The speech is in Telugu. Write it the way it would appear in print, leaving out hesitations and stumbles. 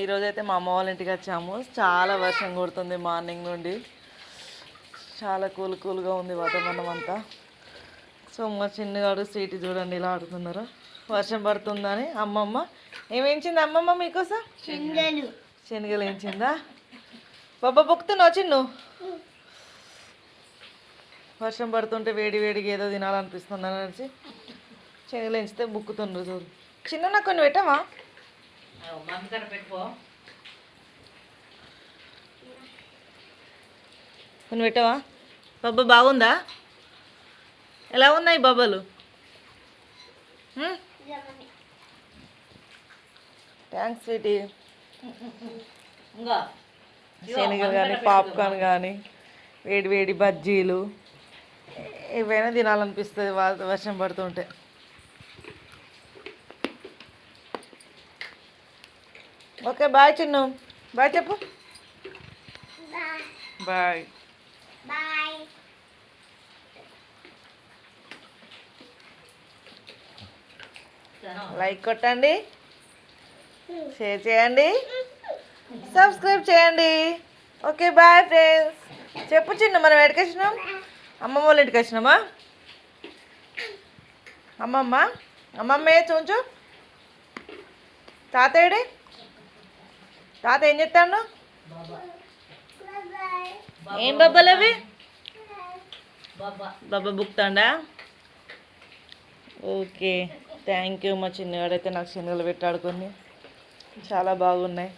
ఈరోజు అయితే మా అమ్మ వాళ్ళ ఇంటికి వచ్చాము. చాలా వర్షం కొడుతుంది మార్నింగ్ నుండి. చాలా కూల్గా ఉంది వాతావరణం అంతా. సో మా చిన్నగాడు సీటు చూడండి ఇలా ఆడుతున్నారు. వర్షం పడుతుందని అమ్మమ్మ ఏమేంచింది అమ్మమ్మ మీకోసం? శనగలు వేయించిందా? బాబా బొక్కుతున్నావు చిన్ను? వర్షం పడుతుంటే వేడిగా ఏదో తినాలనిపిస్తుంది అనేసి శనగలు వేయించితే బుక్కుతుండ్రు చూడు. చిన్న నాకు కొన్ని పెట్టవా? కొన్ని పెట్టవా? బాబా బాగుందా? ఎలా ఉన్నాయి బాబాలు? Thanks sweetie. శనగలు కానీ పాప్కార్న్ కానీ వేడి బజ్జీలు ఏవైనా తినాలనిపిస్తుంది వర్షం పడుతుంటే. Okay bye Chinnu. బాయ్ చెప్పు. బాయ్. లైక్ కొట్టండి, షేర్ చేయండి, సబ్స్క్రైబ్ చేయండి. Okay bye friends. చెప్పు చిన్ను, మనం ఎక్కడికి వచ్చినాం? అమ్మమ్మ వాళ్ళ ఇంటికి వచ్చినామా? అమ్మమ్మే చూంచు. తాతయ్యడే? తాత ఏం చెప్తాడు? ఏం బాబాలు అవి? బాబా బుక్తాడా? Okay thank you. మా చిన్నవాడైతే నాకు శనగలు పెట్టాడుకొని చాలా బాగున్నాయి.